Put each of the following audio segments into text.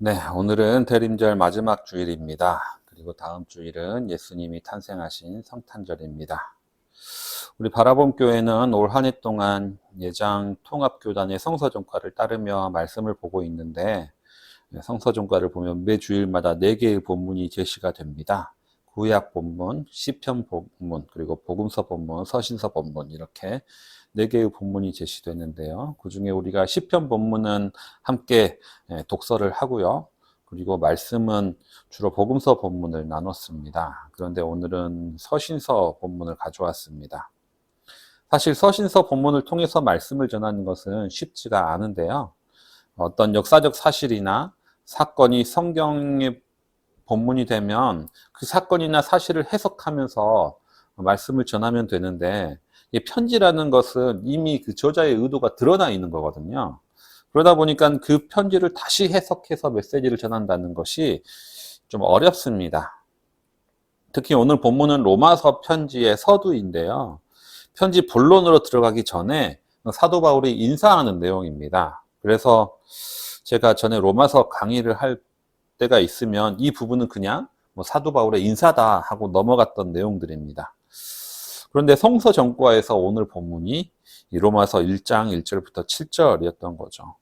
네, 오늘은 대림절 마지막 주일입니다. 그리고 다음 주일은 예수님이 탄생하신 성탄절입니다. 우리 바라봄 교회는 올 한 해 동안 예장 통합교단의 성서종과를 따르며 말씀을 보고 있는데, 성서종과를 보면 매 주일마다 4개의 본문이 제시가 됩니다. 구약 본문, 시편 본문, 그리고 복음서 본문, 서신서 본문, 이렇게 4개의 본문이 제시되는데요. 그 중에 우리가 시편 본문은 함께 독서를 하고요. 그리고 말씀은 주로 복음서 본문을 나눴습니다. 그런데 오늘은 서신서 본문을 가져왔습니다. 사실 서신서 본문을 통해서 말씀을 전하는 것은 쉽지가 않은데요. 어떤 역사적 사실이나 사건이 성경의 본문이 되면 그 사건이나 사실을 해석하면서 말씀을 전하면 되는데, 이 편지라는 것은 이미 그 저자의 의도가 드러나 있는 거거든요. 그러다 보니까 그 편지를 다시 해석해서 메시지를 전한다는 것이 좀 어렵습니다. 특히 오늘 본문은 로마서 편지의 서두인데요. 편지 본론으로 들어가기 전에 사도 바울이 인사하는 내용입니다. 그래서 제가 전에 로마서 강의를 할 때가 있으면 이 부분은 그냥 사도 바울의 인사다 하고 넘어갔던 내용들입니다. 그런데 성서정과에서 오늘 본문이 이 로마서 1장 1절부터 7절이었던 거죠.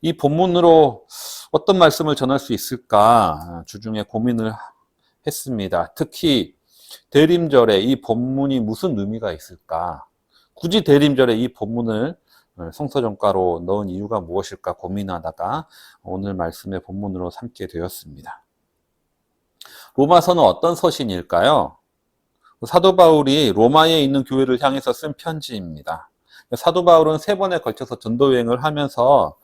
이 본문으로 어떤 말씀을 전할 수 있을까 주중에 고민을 했습니다. 특히 대림절에 이 본문이 무슨 의미가 있을까? 굳이 대림절에 이 본문을 성서정과로 넣은 이유가 무엇일까 고민하다가 오늘 말씀의 본문으로 삼게 되었습니다. 로마서는 어떤 서신일까요? 사도 바울이 로마에 있는 교회를 향해서 쓴 편지입니다. 사도 바울은 3번에 걸쳐서 전도여행을 하면서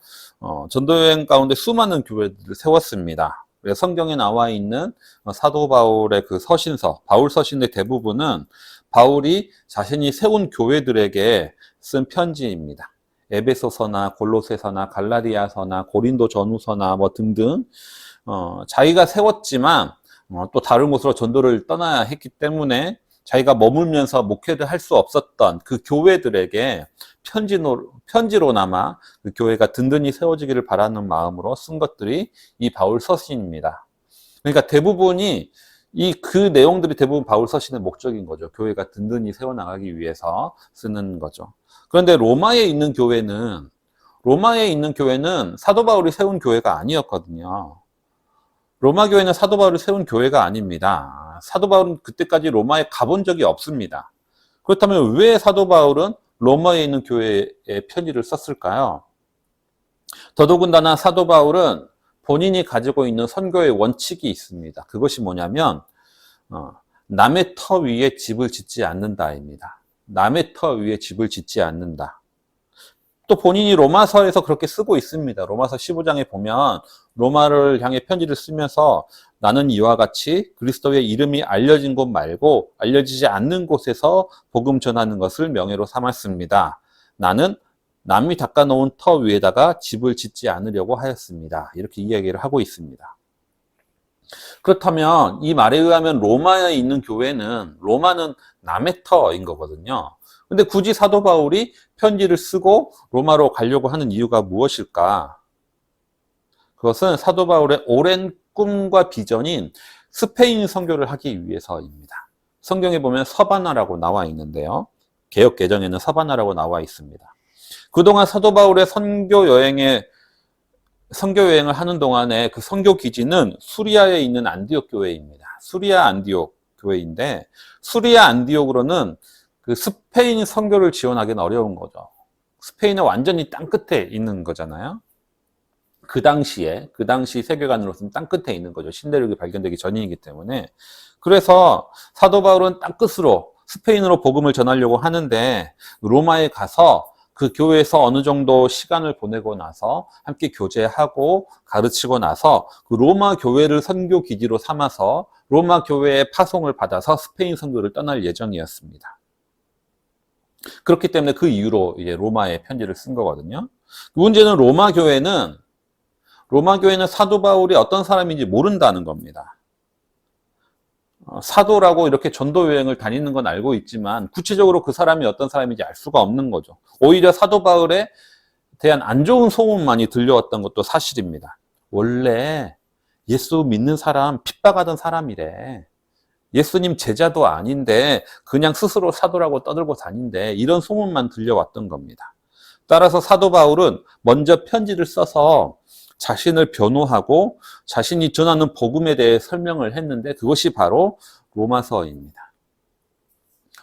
전도여행 가운데 수많은 교회들을 세웠습니다. 그래서 성경에 나와 있는 사도 바울의 그 서신서, 바울 서신의 대부분은 바울이 자신이 세운 교회들에게 쓴 편지입니다. 에베소서나 골로새서나 갈라디아서나 고린도 전후서나 등등 자기가 세웠지만 또 다른 곳으로 전도를 떠나야 했기 때문에 자기가 머물면서 목회를 할 수 없었던 그 교회들에게 편지로나마 그 교회가 든든히 세워지기를 바라는 마음으로 쓴 것들이 이 바울 서신입니다. 그러니까 대부분이 그 내용들이 대부분 바울 서신의 목적인 거죠. 교회가 든든히 세워나가기 위해서 쓰는 거죠. 그런데 로마에 있는 교회는 사도 바울이 세운 교회가 아니었거든요. 로마 교회는 사도 바울이 세운 교회가 아닙니다. 사도 바울은 그때까지 로마에 가본 적이 없습니다. 그렇다면 왜 사도 바울은 로마에 있는 교회에 편지를 썼을까요? 더더군다나 사도 바울은 본인이 가지고 있는 선교의 원칙이 있습니다. 그것이 뭐냐면 남의 터 위에 집을 짓지 않는다입니다. 남의 터 위에 집을 짓지 않는다. 또 본인이 로마서에서 그렇게 쓰고 있습니다. 로마서 15장에 보면 로마를 향해 편지를 쓰면서 나는 이와 같이 그리스도의 이름이 알려진 곳 말고 알려지지 않는 곳에서 복음 전하는 것을 명예로 삼았습니다. 나는 남이 닦아놓은 터 위에다가 집을 짓지 않으려고 하였습니다. 이렇게 이야기를 하고 있습니다. 그렇다면 이 말에 의하면 로마에 있는 교회는 로마는 남의 터인 거거든요. 근데 굳이 사도 바울이 편지를 쓰고 로마로 가려고 하는 이유가 무엇일까? 그것은 사도 바울의 오랜 꿈과 비전인 스페인 선교를 하기 위해서입니다. 성경에 보면 서바나라고 나와 있는데요. 개역 개정에는 서바나라고 나와 있습니다. 그동안 사도 바울의 선교 여행을 하는 동안에 그 선교 기지는 수리아에 있는 안디옥 교회입니다. 수리아 안디옥 교회인데 수리아 안디옥으로는 그 스페인 선교를 지원하기는 어려운 거죠. 스페인은 완전히 땅 끝에 있는 거잖아요. 그 당시 세계관으로서는 땅 끝에 있는 거죠. 신대륙이 발견되기 전이기 때문에. 그래서 사도 바울은 땅 끝으로 스페인으로 복음을 전하려고 하는데 로마에 가서 그 교회에서 어느 정도 시간을 보내고 나서 함께 교제하고 가르치고 나서 그 로마 교회를 선교 기지로 삼아서 로마 교회의 파송을 받아서 스페인 선교를 떠날 예정이었습니다. 그렇기 때문에 그 이유로 이제 로마에 편지를 쓴 거거든요. 문제는 로마 교회는 사도 바울이 어떤 사람인지 모른다는 겁니다. 사도라고 이렇게 전도 여행을 다니는 건 알고 있지만 구체적으로 그 사람이 어떤 사람인지 알 수가 없는 거죠. 오히려 사도 바울에 대한 안 좋은 소문만이 들려왔던 것도 사실입니다. 원래 예수 믿는 사람 핍박하던 사람이래. 예수님 제자도 아닌데 그냥 스스로 사도라고 떠들고 다닌대. 이런 소문만 들려왔던 겁니다. 따라서 사도 바울은 먼저 편지를 써서 자신을 변호하고 자신이 전하는 복음에 대해 설명을 했는데 그것이 바로 로마서입니다.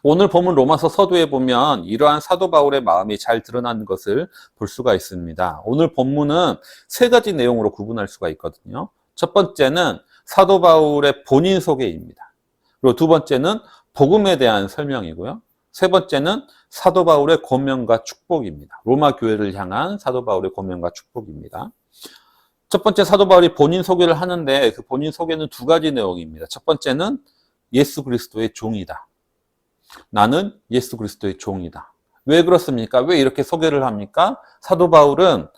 오늘 본문 로마서 서두에 보면 이러한 사도 바울의 마음이 잘 드러나는 것을 볼 수가 있습니다. 오늘 본문은 세 가지 내용으로 구분할 수가 있거든요. 첫 번째는 사도 바울의 본인 소개입니다. 그리고 두 번째는 복음에 대한 설명이고요. 세 번째는 사도 바울의 권면과 축복입니다. 로마 교회를 향한 사도 바울의 권면과 축복입니다. 첫 번째 사도 바울이 본인 소개를 하는데 그 본인 소개는 두 가지 내용입니다. 첫 번째는 예수 그리스도의 종이다. 나는 예수 그리스도의 종이다. 왜 그렇습니까? 왜 이렇게 소개를 합니까? 사도 바울은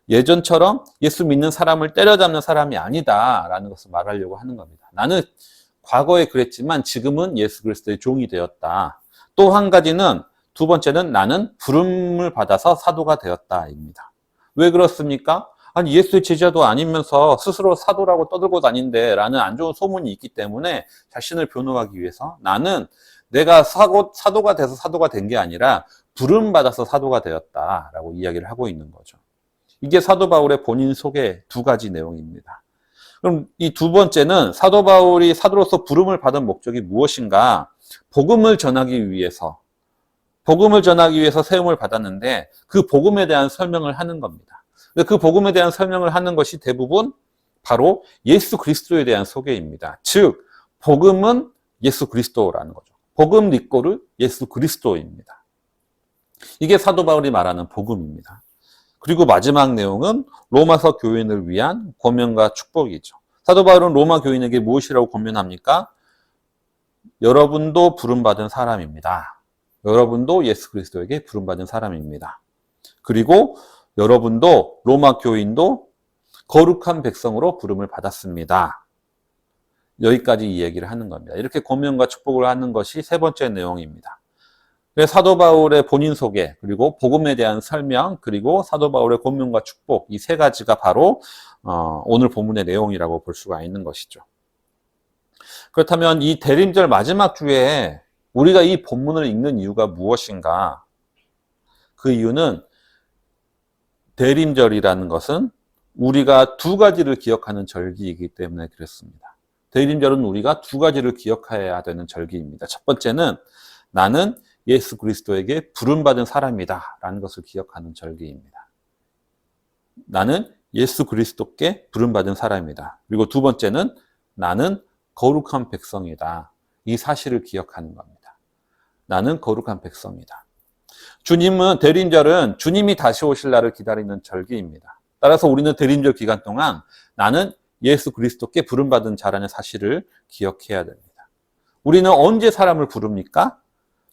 예전처럼 예수 믿는 사람을 때려잡는 사람이 아니다라는 것을 말하려고 하는 겁니다. 나는 과거에 그랬지만 지금은 예수 그리스도의 종이 되었다. 또 한 가지는 두 번째는 나는 부름을 받아서 사도가 되었다입니다. 왜 그렇습니까? 아니 예수의 제자도 아니면서 스스로 사도라고 떠들고 다닌데 라는 안 좋은 소문이 있기 때문에 자신을 변호하기 위해서 나는 내가 사도가 돼서 사도가 된 게 아니라 부름받아서 사도가 되었다라고 이야기를 하고 있는 거죠. 이게 사도 바울의 본인 소개 두 가지 내용입니다. 그럼 이 두 번째는 사도 바울이 사도로서 부름을 받은 목적이 무엇인가? 복음을 전하기 위해서 세움을 받았는데 그 복음에 대한 설명을 하는 겁니다. 그 복음에 대한 설명을 하는 것이 대부분 바로 예수 그리스도에 대한 소개입니다. 즉 복음은 예수 그리스도라는 거죠. 복음 리꼬르 예수 그리스도입니다. 이게 사도 바울이 말하는 복음입니다. 그리고 마지막 내용은 로마서 교인을 위한 권면과 축복이죠. 사도 바울은 로마 교인에게 무엇이라고 권면합니까? 여러분도 부름받은 사람입니다. 여러분도 예수 그리스도에게 부름받은 사람입니다. 그리고 여러분도 로마 교인도 거룩한 백성으로 부름을 받았습니다. 여기까지 이 얘기를 하는 겁니다. 이렇게 권면과 축복을 하는 것이 세 번째 내용입니다. 사도 바울의 본인 소개, 그리고 복음에 대한 설명, 그리고 사도 바울의 권면과 축복, 이 세 가지가 바로 오늘 본문의 내용이라고 볼 수가 있는 것이죠. 그렇다면 이 대림절 마지막 주에 우리가 이 본문을 읽는 이유가 무엇인가? 그 이유는 대림절이라는 것은 우리가 두 가지를 기억하는 절기이기 때문에 그렇습니다. 대림절은 우리가 두 가지를 기억해야 되는 절기입니다. 첫 번째는 나는 예수 그리스도에게 부름받은 사람이다 라는 것을 기억하는 절기입니다. 나는 예수 그리스도께 부름받은 사람이다. 그리고 두 번째는 나는 거룩한 백성이다. 이 사실을 기억하는 겁니다. 나는 거룩한 백성이다. 대림절은 주님이 다시 오실 날을 기다리는 절기입니다. 따라서 우리는 대림절 기간 동안 나는 예수 그리스도께 부름받은 자라는 사실을 기억해야 됩니다. 우리는 언제 사람을 부릅니까?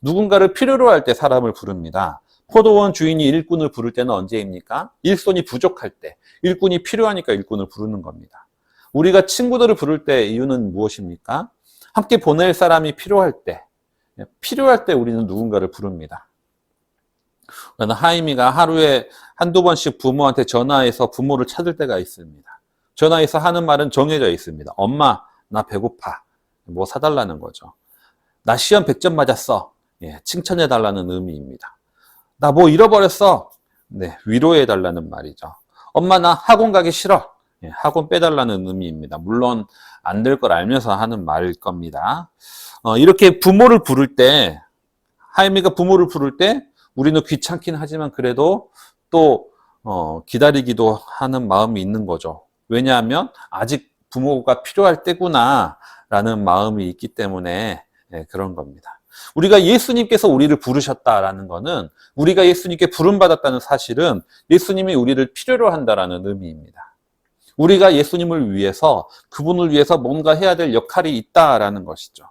누군가를 필요로 할 때 사람을 부릅니다. 포도원 주인이 일꾼을 부를 때는 언제입니까? 일손이 부족할 때, 일꾼이 필요하니까 일꾼을 부르는 겁니다. 우리가 친구들을 부를 때 이유는 무엇입니까? 함께 보낼 사람이 필요할 때 우리는 누군가를 부릅니다. 하임이가 하루에 한두 번씩 부모한테 전화해서 부모를 찾을 때가 있습니다. 전화해서 하는 말은 정해져 있습니다. 엄마, 나 배고파. 뭐 사달라는 거죠. 나 시험 100점 맞았어. 칭찬해달라는 의미입니다. 나 뭐 잃어버렸어. 위로해달라는 말이죠. 엄마, 나 학원 가기 싫어. 학원 빼달라는 의미입니다. 물론 안 될 걸 알면서 하는 말일 겁니다. 이렇게 부모를 부를 때, 하임이가 부모를 부를 때 우리는 귀찮긴 하지만 그래도 또 기다리기도 하는 마음이 있는 거죠. 왜냐하면 아직 부모가 필요할 때구나 라는 마음이 있기 때문에 그런 겁니다. 우리가 예수님께서 우리를 부르셨다라는 것은 우리가 예수님께 부름받았다는 사실은 예수님이 우리를 필요로 한다라는 의미입니다. 우리가 예수님을 위해서, 그분을 위해서 뭔가 해야 될 역할이 있다라는 것이죠.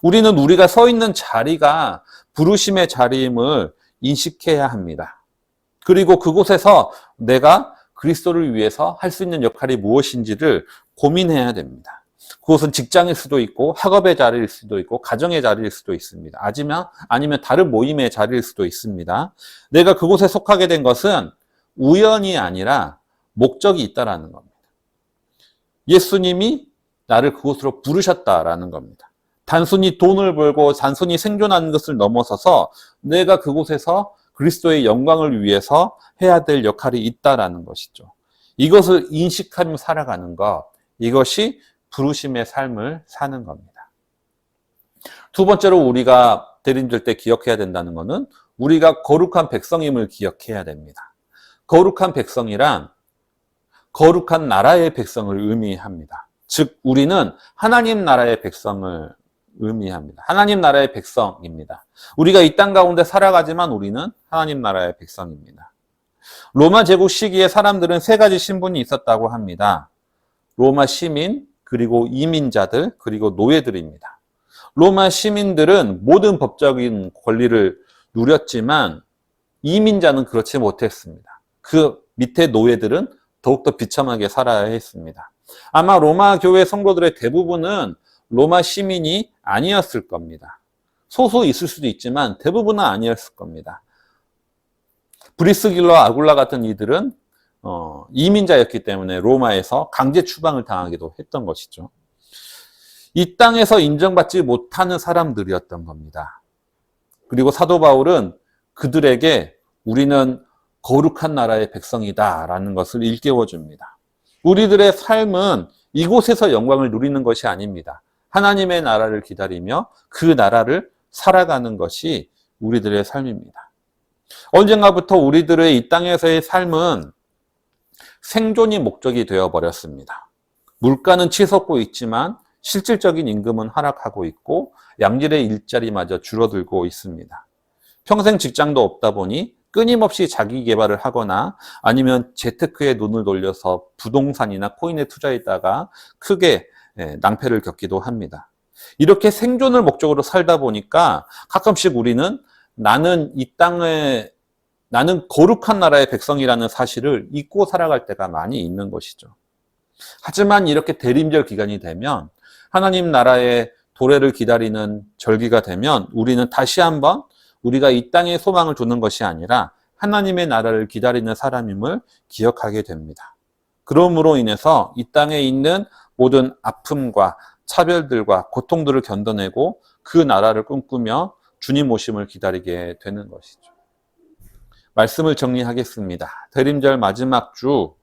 우리는 우리가 서 있는 자리가 부르심의 자리임을 인식해야 합니다. 그리고 그곳에서 내가 그리스도를 위해서 할 수 있는 역할이 무엇인지를 고민해야 됩니다. 그것은 직장일 수도 있고 학업의 자리일 수도 있고 가정의 자리일 수도 있습니다. 아니면 다른 모임의 자리일 수도 있습니다. 내가 그곳에 속하게 된 것은 우연이 아니라 목적이 있다라는 겁니다. 예수님이 나를 그곳으로 부르셨다라는 겁니다. 단순히 돈을 벌고 단순히 생존하는 것을 넘어서서 내가 그곳에서 그리스도의 영광을 위해서 해야 될 역할이 있다라는 것이죠. 이것을 인식하며 살아가는 것, 이것이 부르심의 삶을 사는 겁니다. 두 번째로 우리가 대림절 때 기억해야 된다는 것은 우리가 거룩한 백성임을 기억해야 됩니다. 거룩한 백성이란 거룩한 나라의 백성을 의미합니다. 즉 우리는 하나님 나라의 백성을 의미합니다. 하나님 나라의 백성입니다. 우리가 이 땅 가운데 살아가지만 우리는 하나님 나라의 백성입니다. 로마 제국 시기에 사람들은 세 가지 신분이 있었다고 합니다. 로마 시민, 그리고 이민자들, 그리고 노예들입니다. 로마 시민들은 모든 법적인 권리를 누렸지만 이민자는 그렇지 못했습니다. 그 밑에 노예들은 더욱더 비참하게 살아야 했습니다. 아마 로마 교회 성도들의 대부분은 로마 시민이 아니었을 겁니다. 소수 있을 수도 있지만 대부분은 아니었을 겁니다. 브리스길라 아굴라 같은 이들은 이민자였기 때문에 로마에서 강제 추방을 당하기도 했던 것이죠. 이 땅에서 인정받지 못하는 사람들이었던 겁니다. 그리고 사도 바울은 그들에게 우리는 거룩한 나라의 백성이다라는 것을 일깨워줍니다. 우리들의 삶은 이곳에서 영광을 누리는 것이 아닙니다. 하나님의 나라를 기다리며 그 나라를 살아가는 것이 우리들의 삶입니다. 언젠가부터 우리들의 이 땅에서의 삶은 생존이 목적이 되어버렸습니다. 물가는 치솟고 있지만 실질적인 임금은 하락하고 있고 양질의 일자리마저 줄어들고 있습니다. 평생 직장도 없다 보니 끊임없이 자기 개발을 하거나 아니면 재테크에 눈을 돌려서 부동산이나 코인에 투자했다가 크게 낭패를 겪기도 합니다. 이렇게 생존을 목적으로 살다 보니까 가끔씩 우리는 나는 거룩한 나라의 백성이라는 사실을 잊고 살아갈 때가 많이 있는 것이죠. 하지만 이렇게 대림절 기간이 되면 하나님 나라의 도래를 기다리는 절기가 되면 우리는 다시 한번 우리가 이 땅에 소망을 두는 것이 아니라 하나님의 나라를 기다리는 사람임을 기억하게 됩니다. 그러므로 인해서 이 땅에 있는 모든 아픔과 차별들과 고통들을 견뎌내고 그 나라를 꿈꾸며 주님 오심을 기다리게 되는 것이죠. 말씀을 정리하겠습니다. 대림절 마지막 주,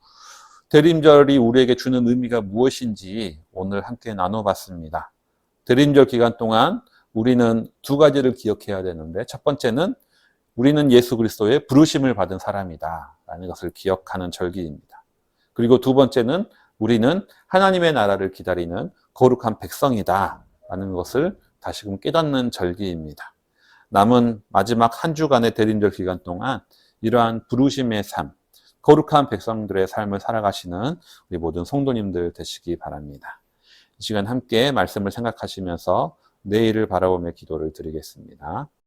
대림절이 우리에게 주는 의미가 무엇인지 오늘 함께 나눠봤습니다. 대림절 기간 동안 우리는 두 가지를 기억해야 되는데, 첫 번째는 우리는 예수 그리스도의 부르심을 받은 사람이다 라는 것을 기억하는 절기입니다. 그리고 두 번째는 우리는 하나님의 나라를 기다리는 거룩한 백성이다 라는 것을 다시금 깨닫는 절기입니다. 남은 마지막 한 주간의 대림절 기간 동안 이러한 부르심의 삶, 거룩한 백성들의 삶을 살아가시는 우리 모든 성도님들 되시기 바랍니다. 이 시간 함께 말씀을 생각하시면서 내일을 바라보며 기도를 드리겠습니다.